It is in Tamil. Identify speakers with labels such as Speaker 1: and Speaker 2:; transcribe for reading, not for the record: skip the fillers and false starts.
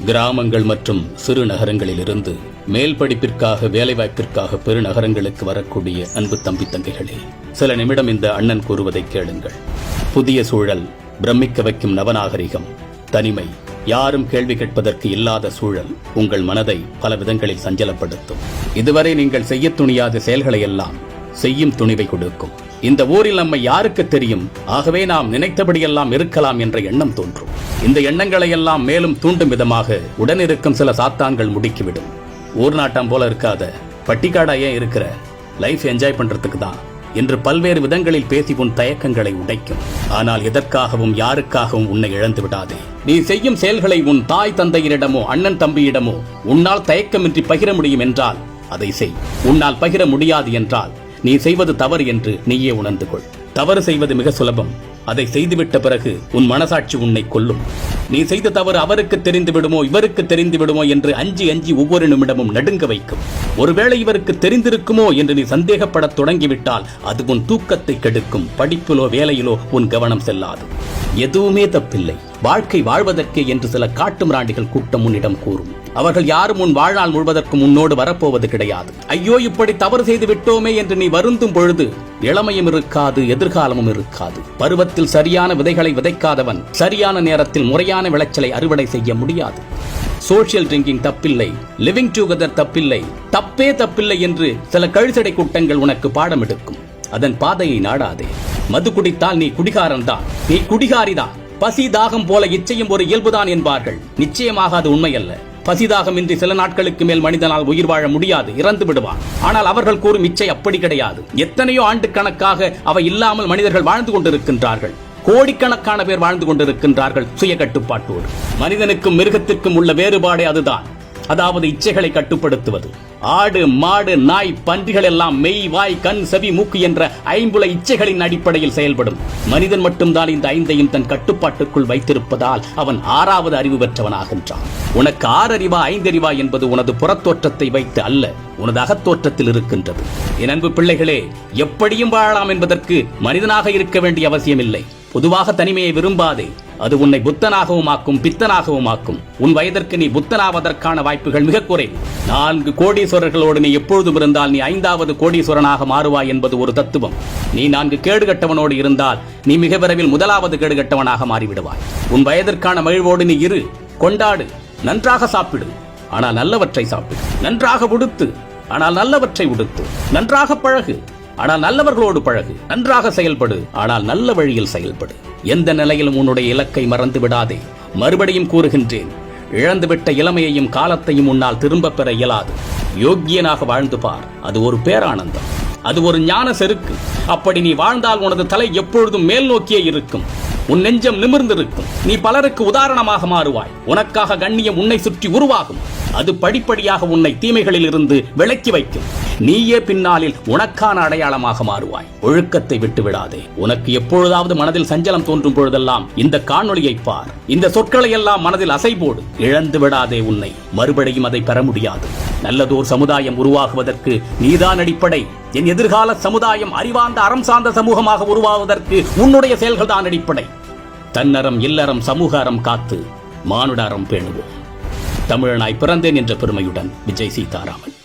Speaker 1: கிராமங்கள் மற்றும் சிறு நகரங்களிலிருந்து மேல் படிப்பிற்காக வேலைவாய்ப்பிற்காக பெருநகரங்களுக்கு வரக்கூடிய அன்பு தம்பி தங்கைகளே, சில நிமிடம் இந்த அண்ணன் கூறுவதை கேளுங்கள். புதிய சூழல், பிரமிக்க வைக்கும் நவநாகரிகம், தனிமை, யாரும் கேள்வி கேட்பதற்கு இல்லாத சூழல் உங்கள் மனதை பல விதங்களில் சஞ்சலப்படுத்தும். இதுவரை நீங்கள் செய்ய துணியாத செயல்களை எல்லாம் செய்யும் துணிவை கொடுக்கும். இந்த ஊரில் நம்மை யாருக்கு தெரியும், ஆகவே நாம் நினைத்தபடியெல்லாம் இருக்கலாம் என்ற எண்ணம் தோன்றும். இந்த எண்ணங்களை எல்லாம் மேலும் தூண்டும் விதமாக உடனிருக்கும் சில சாத்தான்கள் முடுக்கிவிடும். ஊர் நாட்டம் போல இருக்காத, பட்டிக்காடா ஏன் இருக்கிற, லைஃப் என்ஜாய் பண்றதுக்கு தான் என்று பல்வேறு விதங்களில் பேசி உன் தயக்கங்களை உடைக்கும். ஆனால் எதற்காகவும் யாருக்காகவும் உன்னை இழந்து விடாதே. நீ செய்யும் செயல்களை உன் தாய் தந்தையரிடமோ அண்ணன் தம்பியிடமோ உன்னால் தயக்கமின்றி பகிர முடியும் என்றால் அதை செய். உன்னால் பகிர முடியாது என்றால் நீ செய்வது தவறு என்று நீயே உணர்ந்து கொள். தவறு செய்வது மிக சுலபம். அதை செய்துவிட்ட பிறகு உன் மனசாட்சி உன்னை கொல்லும். நீ செய்த தவறு அவருக்கு தெரிந்து விடுமோ இவருக்கு தெரிந்து விடுமோ என்று அஞ்சி அஞ்சி ஒவ்வொரு நிமிடமும் நடுங்க வைக்கும். ஒருவேளை இவருக்கு தெரிந்திருக்குமோ என்று நீ சந்தேகப்படத் தொடங்கிவிட்டால் அது உன் தூக்கத்தை கெடுக்கும். படிப்பிலோ வேலையிலோ உன் கவனம் செல்லாது. எதுவுமே தப்பில்லை, வாழ்க்கை வாழ்வதற்கே என்று சில காட்டு மிராண்டிகள் கூட்டம் உன்னிடம் கூறும். அவர்கள் யாரும் உன் வாழ்நாள் முழுவதற்கு முன்னோடு வரப்போவது கிடையாது. ஐயோ, இப்படி தவறு செய்து விட்டோமே என்று நீ வருந்தும் பொழுது இளமையும் இருக்காது, எதிர்காலமும் இருக்காது. பருவத்தில் சரியான விதைகளை விதைக்காதவன் சரியான நேரத்தில் முறையான விளைச்சலை அறுவடை செய்ய முடியாது. சோஷியல் ட்ரிங்கிங் தப்பில்லை, லிவிங் டுகெதர் தப்பில்லை, தப்பே தப்பில்லை என்று சில கழுசடை கூட்டங்கள் உனக்கு பாடம் எடுக்கும். அதன் பாதையை நாடாதே. மது குடித்தால் நீ குடிகாரன் தான், நீ குடிகாரிதான். பசி தாகம் போல இச்சையும் ஒரு இயல்புதான் என்பார்கள். நிச்சயமாக அது உண்மையல்ல. பசிதாகமின்றி சில நாட்களுக்கு மேல் மனிதனால் உயிர் வாழ முடியாது, இறந்து விடுவான். ஆனால் அவர்கள் கூறும் இச்சை அப்படி கிடையாது. எத்தனையோ ஆண்டு கணக்காக அவை இல்லாமல் மனிதர்கள் வாழ்ந்து கொண்டிருக்கின்றார்கள். கோடிக்கணக்கான பேர் வாழ்ந்து கொண்டிருக்கின்றார்கள் சுய கட்டுப்பாட்டோடு. மனிதனுக்கும் மிருகத்திற்கும் உள்ள வேறுபாடே அதுதான். அதாவது இச்சைகளை கட்டுப்படுத்துவது. ஆடு, மாடு, நாய், பன்றிகள் எல்லாம் மெய், வாய், கண், செவி, மூக்கு என்ற ஐம்புல இச்சைகளின் அடிப்படையில் செயல்படும். மனிதன் மட்டும்தான் இந்த ஐந்தையும் தன் கட்டுப்பாட்டுக்குள் வைத்திருப்பதால் அவன் 6வது அறிவு பெற்றவனாகின்றான். உனக்கு 6 அறிவா 5 அறிவா என்பது உனது புறத்தோற்றத்தை வைத்து அல்ல, உனது அகத்தோற்றத்தில் இருக்கின்றது. என் அன்பு பிள்ளைகளே, எப்படியும் வாழலாம் என்பதற்கு மனிதனாக இருக்க வேண்டிய அவசியம் இல்லை. பொதுவாக தனிமையை விரும்பாதே. அது உன்னை புத்தனாகவும் ஆக்கும், பித்தனாகவும் ஆக்கும். உன் வயதிற்கு நீ புத்தனாவதற்கான வாய்ப்புகள் மிக குறைவு. 4 கோடீஸ்வரர்களோடு நீ எப்பொழுதும் இருந்தால் நீ 5வது கோடீஸ்வரனாக மாறுவாய் என்பது ஒரு தத்துவம். நீ 4 கேடுகட்டவனோடு இருந்தால் நீ மிக விரைவில் 1வது கேடுகட்டவனாக மாறிவிடுவாய். உன் வயதிற்கான மகிழ்வோடு நீ இரு, கொண்டாடு, நன்றாக சாப்பிடு, ஆனால் நல்லவற்றை சாப்பிடு. நன்றாக உடுத்து, ஆனால் நல்லவற்றை உடுத்து. நன்றாக பழகு, ஆனால் நல்லவர்களோடு பழகு. நன்றாக செயல்படு, ஆனால் நல்ல வழியில் செயல்படு. எந்த நிலையிலும் உன்னுடைய இலக்கை மறந்து விடாதே. மறுபடியும் கூறுகின்றேன், இழந்துவிட்ட இளமையையும் காலத்தையும் உன்னால் திரும்ப பெற இயலாது. யோக்கியனாக வாழ்ந்து பார், அது ஒரு பேரானந்தம், அது ஒரு ஞான செருக்கு. அப்படி நீ வாழ்ந்தால் உனது தலை எப்பொழுதும் மேல் நோக்கியே இருக்கும், உன் நெஞ்சம் நிமிர்ந்திருக்கும். நீ பலருக்கு உதாரணமாக மாறுவாய். உனக்காக கண்ணியம் உன்னை சுற்றி உருவாகும். அது படிப்படியாக உன்னை தீமைகளில் இருந்து விலக்கி வைக்கும். நீயே பின்னாளில் உனக்கான அடையாளமாக மாறுவாய். ஒழுக்கத்தை விட்டு விடாதே. உனக்கு எப்பொழுதாவது மனதில் சஞ்சலம் தோன்றும் பொழுதெல்லாம் இந்த காணொளியை பார். இந்த சொற்களை எல்லாம் மனதில் அசைபோடு. இழந்து விடாதே உன்னை. மறுபடியும் அதை பெற முடியாது. நல்லதோர் சமுதாயம் உருவாகுவதற்கு நீதான் அடிப்படை. என் எதிர்கால சமுதாயம் அறிவார்ந்த அறம் சார்ந்த சமூகமாக உருவாவதற்கு உன்னுடைய செயல்கள் தான் அடிப்படை. தன்னறம் இல்லறம் சமூக அறம் காத்து மானுட அறம் பேணுவோம். தமிழனாய் பிறந்தேன் என்ற பெருமையுடன் விஜய் சீதாராமன்.